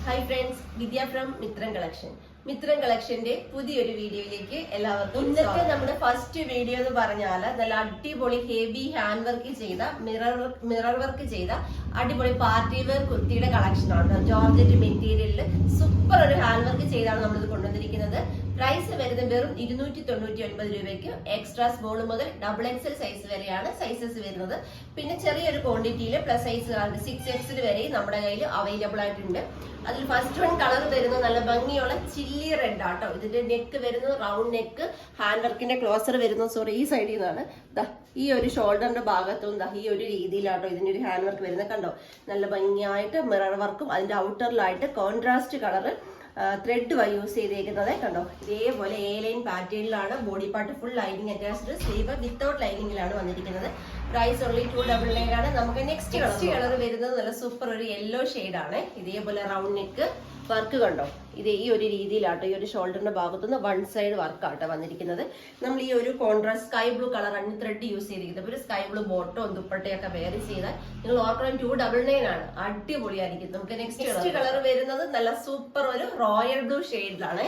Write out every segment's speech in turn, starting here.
Hi friends, Vidya from Mithram collection. Mithram കളക്ഷന്റെ പുതിയൊരു വീഡിയോയിലേക്ക് എല്ലാവർക്കും ഇന്നത്തെ നമ്മുടെ ഫസ്റ്റ് വീഡിയോ എന്ന് പറഞ്ഞാൽ നല്ല അടിപൊളി ഹെവി ഹാൻഡ് വർക്ക് ചെയ്ത മിറർ വർക്ക് ചെയ്ത അടിപൊളി പാർട്ടി വെയർ കുർത്തിയുടെ കളക്ഷൻ ആണ്. ജോർജറ്റ് മെറ്റീരിയലിൽ സൂപ്പർ ഒരു ഹാൻഡ് വർക്ക് ചെയ്താണ് നമ്മളിത് കൊണ്ടുവന്നിരിക്കുന്നത്. പ്രൈസ് വരുന്നത് വെറും 299 രൂപയ്ക്ക്. എക്സ്ട്രാ സ്മോൾ മുതൽ XXL സൈസ് വരെയാണ് സൈസസ് വരുന്നത്. പിന്നെ ചെറിയൊരു ക്വാണ്ടിറ്റിയിൽ പ്ലസ് സൈസ് 6XL വരെ നമ്മുടെ കയ്യിൽ അവൈലബിൾ ആയിട്ടുണ്ട്. അതിൽ ഫസ്റ്റ് വൺ കളർ വരുന്നത് നല്ല ഭംഗിയുള്ള ചില്ലി റെഡ് ആട്ടോ. ഇതിന്റെ നെക്ക് വരുന്നത് റൗണ്ട് നെക്ക്, ഹാൻഡ് വർക്കിന്റെ ക്ലോസർ വരുന്നത് ഈ സൈഡിൽ നിന്നാണ്. ഈ ഒരു ഷോൾഡറിന്റെ ഭാഗത്തും ഈ ഒരു രീതിയിലാട്ടോ ഇതിന്റെ ഒരു ഹാൻഡ് വർക്ക് വരുന്നത്. കണ്ടോ, നല്ല ഭംഗിയായിട്ട് മിറർ വർക്കും അതിന്റെ ഔട്ടറിലായിട്ട് കോൺട്രാസ്റ്റ് കളർ ത്രെഡ് യൂസ് ചെയ്തേക്കുന്നത്. കണ്ടോ, ഇതേപോലെ എ ലൈൻ പാറ്റേണിലാണ്. Body part full lining attached, sleeve without ലൈനിങ്ങിലാണ് വന്നിരിക്കുന്നത്. പ്രൈസ് ഓൺലി 299 ആണ്. നമുക്ക് നെക്സ്റ്റ് കളർ വരുന്നത് നല്ല സൂപ്പർ ഒരു യെല്ലോ ഷെയ്ഡാണ്. ഇതേപോലെ റൗണ്ട് നെക്ക് വർക്ക് കണ്ടോ, ഇത് ഈ ഒരു രീതിയിലാട്ടോ. ഈ ഒരു ഷോൾഡറിന്റെ ഭാഗത്തുനിന്ന് വൺ സൈഡ് വർക്കാട്ടോ വന്നിരിക്കുന്നത്. നമ്മൾ ഈ ഒരു കോൺട്രാസ്റ്റ് സ്കൈ ബ്ലൂ കളറാണ് ത്രെഡ് യൂസ് ചെയ്തിരിക്കുന്നത്. ഒരു സ്കൈ ബ്ലൂ ബോട്ടോ ദുപ്പട്ടയൊക്കെ വെയർ ചെയ്താൽ നിങ്ങൾ ഓർക്കണം 299 ആണ്. അടിപൊളിയായിരിക്കും. നമുക്ക് നെക്സ്റ്റ് കളർ വരുന്നത് നല്ല സൂപ്പർ ഒരു റോയൽ ബ്ലൂ ഷെയ്ഡിലാണ്.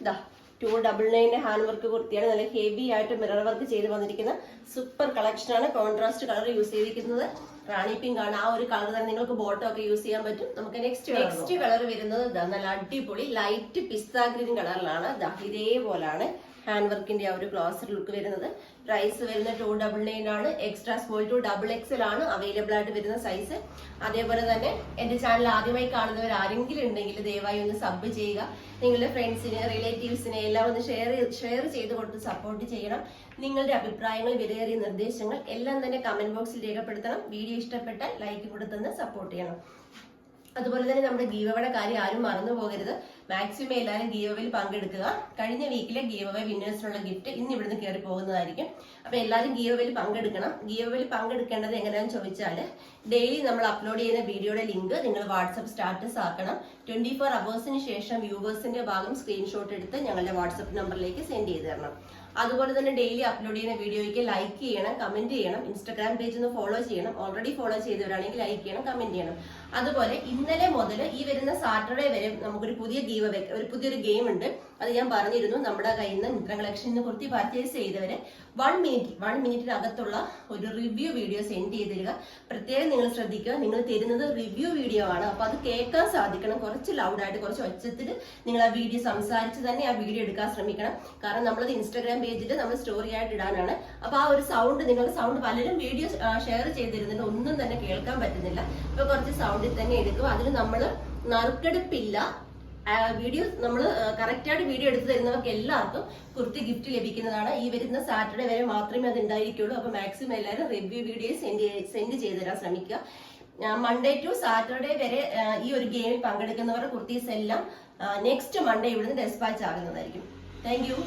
ഇതാ 299 ഹാൻഡ് വർക്ക് കുർത്തിയാണ്. നല്ല ഹെവി ആയിട്ട് മിറർ വർക്ക് ചെയ്ത് വന്നിരിക്കുന്ന സൂപ്പർ കളക്ഷൻ ആണ്. കോൺട്രാസ്റ്റ് കളർ യൂസ് ചെയ്തിരിക്കുന്നത് റാണി പിങ്ക് ആണ്. ആ ഒരു കളർ തന്നെ നിങ്ങൾക്ക് ബോട്ടോ ഒക്കെ യൂസ് ചെയ്യാൻ പറ്റും. നമുക്ക് നെക്സ്റ്റ് കളർ വരുന്നത് നല്ല അടിപൊളി ലൈറ്റ് പിസ്ത ഗ്രീൻ കളറിലാണ്. ഇതേപോലാണ് ഹാൻഡ് വർക്കിന്റെ ആ ഒരു ക്ലോസർ ലുക്ക് വരുന്നത്. പ്രൈസ് വരുന്നത് 299 ആണ്. എക്സ്ട്രാ സ്മോൾ ടു XXL ആണ് അവൈലബിൾ ആയിട്ട് വരുന്ന സൈസ്. അതേപോലെ തന്നെ എന്റെ ചാനൽ ആദ്യമായി കാണുന്നവർ ആരെങ്കിലും ഉണ്ടെങ്കിൽ ദയവായി ഒന്ന് സബ് ചെയ്യുക. നിങ്ങളുടെ ഫ്രണ്ട്സിന്, റിലേറ്റീവ്സിനെ എല്ലാം ഒന്ന് ഷെയർ ചെയ്ത് കൊടുത്ത് സപ്പോർട്ട് ചെയ്യണം. നിങ്ങളുടെ അഭിപ്രായങ്ങൾ, വിലയേറിയ നിർദ്ദേശങ്ങൾ എല്ലാം തന്നെ കമന്റ് ബോക്സിൽ രേഖപ്പെടുത്തണം. വീഡിയോ ഇഷ്ടപ്പെട്ടാൽ ലൈക്ക് കൊടുത്തെന്ന് സപ്പോർട്ട് ചെയ്യണം. അതുപോലെ തന്നെ നമ്മുടെ ഗീവയുടെ കാര്യം ആരും മറന്നു പോകരുത്. മാക്സിമം എല്ലാവരും ഗീവയിൽ പങ്കെടുക്കുക. കഴിഞ്ഞ വീക്കിലെ ഗീവവേ വിന്നേഴ്സിനുള്ള ഗിഫ്റ്റ് ഇന്ന് ഇവിടുന്ന് കയറി പോകുന്നതായിരിക്കും. അപ്പൊ എല്ലാവരും ഗീവയിൽ പങ്കെടുക്കണം. ഗീവയിൽ പങ്കെടുക്കേണ്ടത് എങ്ങനെയാണെന്ന് ചോദിച്ചാൽ ഡെയിലി നമ്മൾ അപ്ലോഡ് ചെയ്യുന്ന വീഡിയോയുടെ ലിങ്ക് നിങ്ങൾ വാട്സപ്പ് സ്റ്റാറ്റസ് ആക്കണം. 24 അവേഴ്സിന് ശേഷം വ്യൂവേഴ്സിന്റെ ഭാഗം സ്ക്രീൻഷോട്ട് എടുത്ത് ഞങ്ങളുടെ വാട്സപ്പ് നമ്പറിലേക്ക് സെൻഡ് ചെയ്ത് തരണം. അതുപോലെ തന്നെ ഡെയിലി അപ്ലോഡ് ചെയ്യുന്ന വീഡിയോയ്ക്ക് ലൈക്ക് ചെയ്യണം, കമന്റ് ചെയ്യണം. ഇൻസ്റ്റാഗ്രാം പേജ് ഒന്ന് ഫോളോ ചെയ്യണം. ഓൾറെഡി ഫോളോ ചെയ്തവരാണെങ്കിൽ ലൈക്ക് ചെയ്യണം, കമന്റ് ചെയ്യണം. അതുപോലെ ഇന്നലെ മുതൽ ഈ വരുന്ന സാറ്റർഡേ വരെ നമുക്കൊരു പുതിയൊരു ഗെയിം ഉണ്ട്. അത് ഞാൻ പറഞ്ഞിരുന്നു. നമ്മുടെ കയ്യിൽ നിന്ന് മിത്രം കളക്ഷനിൽ കുർത്തി പർച്ചേസ് ചെയ്തവര് 1 മിനിറ്റിനകത്തുള്ള ഒരു റിവ്യൂ വീഡിയോ സെൻഡ് ചെയ്ത് തരിക. പ്രത്യേകം നിങ്ങൾ ശ്രദ്ധിക്കുക, നിങ്ങൾ തരുന്നത് റിവ്യൂ വീഡിയോ ആണ്. അപ്പൊ അത് കേൾക്കാൻ സാധിക്കണം. കുറച്ച് ലൗഡായിട്ട്, കുറച്ച് ഒച്ചത്തിൽ നിങ്ങൾ ആ വീഡിയോ സംസാരിച്ച് തന്നെ ആ വീഡിയോ എടുക്കാൻ ശ്രമിക്കണം. കാരണം നമ്മളത് ഇൻസ്റ്റാഗ്രാം പേജിൽ നമ്മൾ സ്റ്റോറി ആയിട്ട് ഇടാനാണ്. അപ്പൊ ആ ഒരു സൗണ്ട്, നിങ്ങളുടെ സൗണ്ട് പലരും വീഡിയോ ഷെയർ ചെയ്തിരുന്നുണ്ട്, ഒന്നും തന്നെ കേൾക്കാൻ പറ്റുന്നില്ല. അപ്പൊ കുറച്ച് സൗണ്ടിൽ തന്നെ എടുക്കും. അതിന് നമ്മൾ നറുക്കെടുപ്പില്ല. വീഡിയോ നമ്മൾ കറക്റ്റായിട്ട് വീഡിയോ എടുത്തു തരുന്നവർക്ക് എല്ലാവർക്കും കുർത്തി ഗിഫ്റ്റ് ലഭിക്കുന്നതാണ്. ഈ വരുന്ന സാറ്റർഡേ വരെ മാത്രമേ അത് ഉണ്ടായിരിക്കുള്ളൂ. അപ്പൊ മാക്സിമം എല്ലാവരും റിവ്യൂ വീഡിയോ സെൻഡ് ചെയ്ത് തരാൻ ശ്രമിക്കുക. മൺഡേ ടു സാറ്റർഡേ വരെ ഈ ഒരു ഗെയിമിൽ പങ്കെടുക്കുന്നവരുടെ കുർത്തീസ് എല്ലാം നെക്സ്റ്റ് മൺഡേ ഇവിടുന്ന് ഡെസ്പാച്ച് ആകുന്നതായിരിക്കും. Thank U.